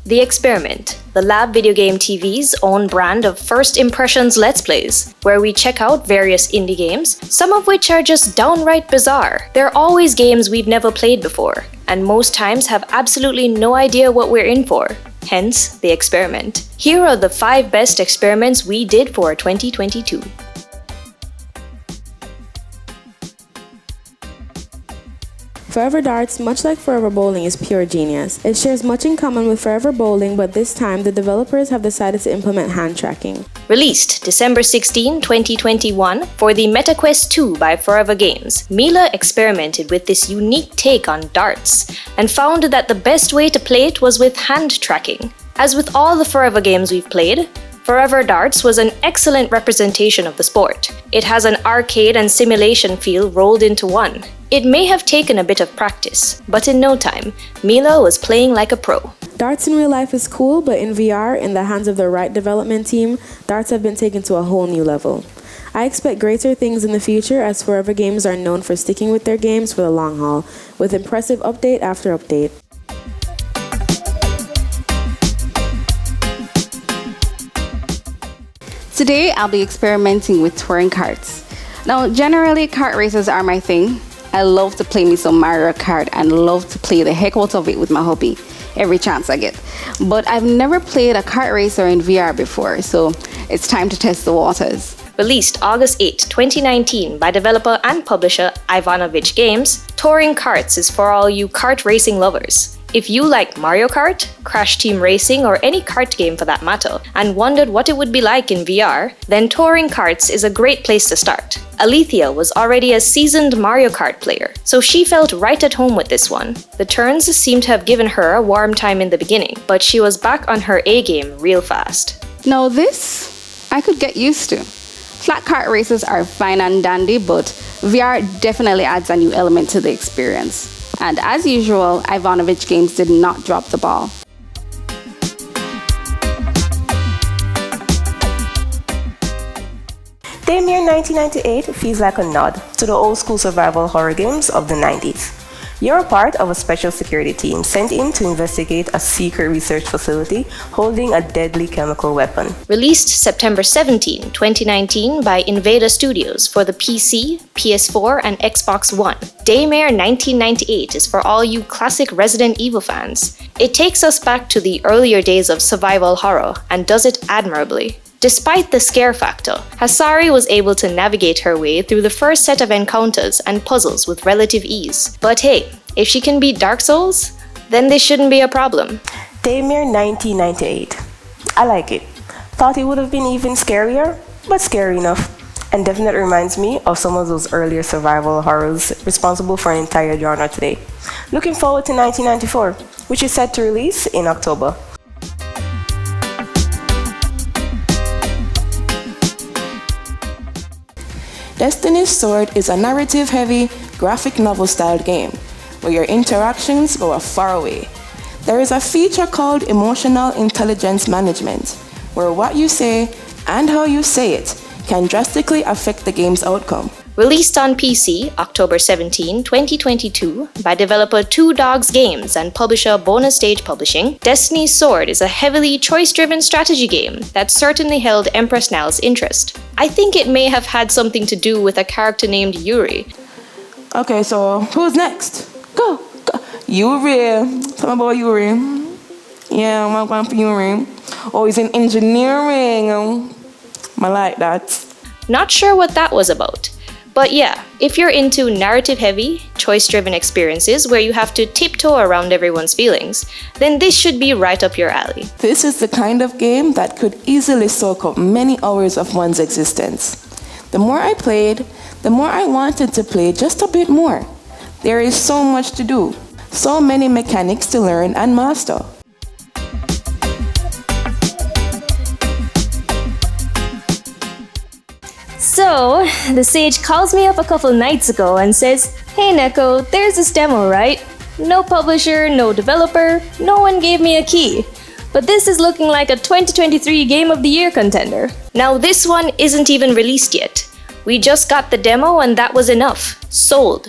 The Experiment, the Lab Video Game TV's own brand of first impressions Let's Plays, where we check out various indie games, some of which are just downright bizarre. They're always games we've never played before, and most times have absolutely no idea what we're in for. Hence, The Experiment. Here are the 5 best experiments we did for 2022. Forever Darts, much like Forever Bowling, is pure genius. It shares much in common with Forever Bowling, but this time the developers have decided to implement hand tracking. Released December 16, 2021 for the MetaQuest 2 by Forever Games, Mila experimented with this unique take on darts and found that the best way to play it was with hand tracking. As with all the Forever games we've played, Forever Darts was an excellent representation of the sport. It has an arcade and simulation feel rolled into one. It may have taken a bit of practice, but in no time, Mila was playing like a pro. Darts in real life is cool, but in VR, in the hands of the right development team, darts have been taken to a whole new level. I expect greater things in the future, as Forever Games are known for sticking with their games for the long haul, with impressive update after update. Today, I'll be experimenting with touring carts. Now, generally, kart races are my thing. I love to play me some Mario Kart and love to play the heck out of it with my hubby every chance I get. But I've never played a kart racer in VR before, so it's time to test the waters. Released August 8, 2019 by developer and publisher Ivanovich Games, Touring Karts is for all you kart racing lovers. If you like Mario Kart, Crash Team Racing, or any kart game for that matter, and wondered what it would be like in VR, then Touring Karts is a great place to start. Alethea was already a seasoned Mario Kart player, so she felt right at home with this one. The turns seemed to have given her a warm time in the beginning, but she was back on her A game real fast. Now this, I could get used to. Flat kart races are fine and dandy, but VR definitely adds a new element to the experience. And as usual, Ivanovich Games did not drop the ball. Daymare 1998 feels like a nod to the old school survival horror games of the 90s. You're a part of a special security team sent in to investigate a secret research facility holding a deadly chemical weapon. Released September 17, 2019 by Invada Studios for the PC, PS4, and Xbox One. Daymare 1998 is for all you classic Resident Evil fans. It takes us back to the earlier days of survival horror and does it admirably. Despite the scare factor, Hasari was able to navigate her way through the first set of encounters and puzzles with relative ease. But hey, if she can beat Dark Souls, then this shouldn't be a problem. Daymare 1998. I like it. Thought it would have been even scarier, but scary enough. And definitely reminds me of some of those earlier survival horrors responsible for an entire genre today. Looking forward to 1994, which is set to release in October. Destiny's Sword is a narrative-heavy, graphic novel-styled game, where your interactions go far away. There is a feature called Emotional Intelligence Management, where what you say and how you say it can drastically affect the game's outcome. Released on PC October 17, 2022 by developer Two Dogs Games and publisher Bonus Stage Publishing, Destiny's Sword is a heavily choice-driven strategy game that certainly held Empress Now's interest. I think it may have had something to do with a character named Yuri. Okay, so who's next? Go. Yuri. Tell me about Yuri. Yeah, I'm going for Yuri. Oh, he's in engineering. I like that. Not sure what that was about. But yeah, if you're into narrative-heavy, choice-driven experiences where you have to tiptoe around everyone's feelings, then this should be right up your alley. This is the kind of game that could easily soak up many hours of one's existence. The more I played, the more I wanted to play just a bit more. There is so much to do, so many mechanics to learn and master. So, the sage calls me up a couple nights ago and says, "Hey Neko, there's this demo, right? No publisher, no developer, no one gave me a key. But this is looking like a 2023 Game of the Year contender." Now this one isn't even released yet. We just got the demo and that was enough. Sold.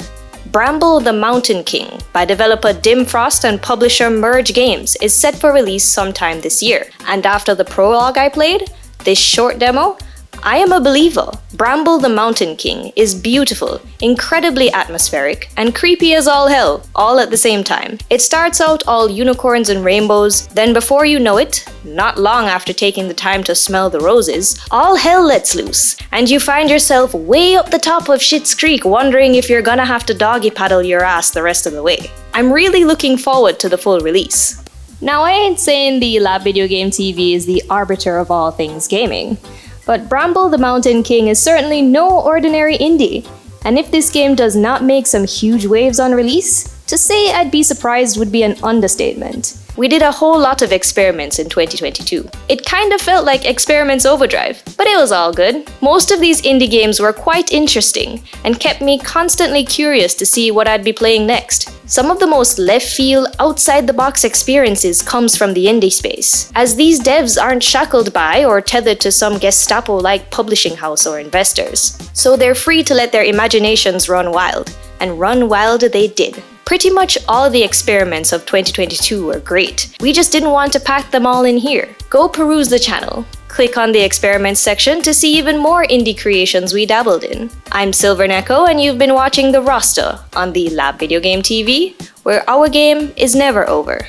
Bramble the Mountain King by developer Dim Frost and publisher Merge Games is set for release sometime this year. And after the prologue I played, this short demo, I am a believer. Bramble the Mountain King is beautiful, incredibly atmospheric, and creepy as all hell, all at the same time. It starts out all unicorns and rainbows, then before you know it, not long after taking the time to smell the roses, all hell lets loose, and you find yourself way up the top of Schitt's Creek wondering if you're gonna have to doggy paddle your ass the rest of the way. I'm really looking forward to the full release. Now, I ain't saying the Lab Video Game TV is the arbiter of all things gaming, but Bramble the Mountain King is certainly no ordinary indie, and if this game does not make some huge waves on release, to say I'd be surprised would be an understatement. We did a whole lot of experiments in 2022. It kind of felt like Experiments Overdrive, but it was all good. Most of these indie games were quite interesting and kept me constantly curious to see what I'd be playing next. Some of the most left-field, outside-the-box experiences comes from the indie space, as these devs aren't shackled by or tethered to some Gestapo-like publishing house or investors. So they're free to let their imaginations run wild, and run wild they did. Pretty much all the experiments of 2022 were great. We just didn't want to pack them all in here. Go peruse the channel. Click on the experiments section to see even more indie creations we dabbled in. I'm Silver Neko, and you've been watching The Roster on the Lab Video Game TV, where our game is never over.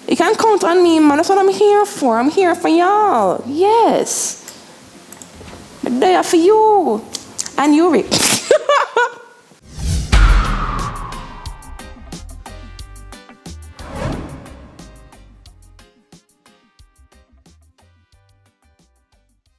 You can count on me, man. That's what I'm here for. I'm here for y'all. Yes. I'm there for you. And you, Rick.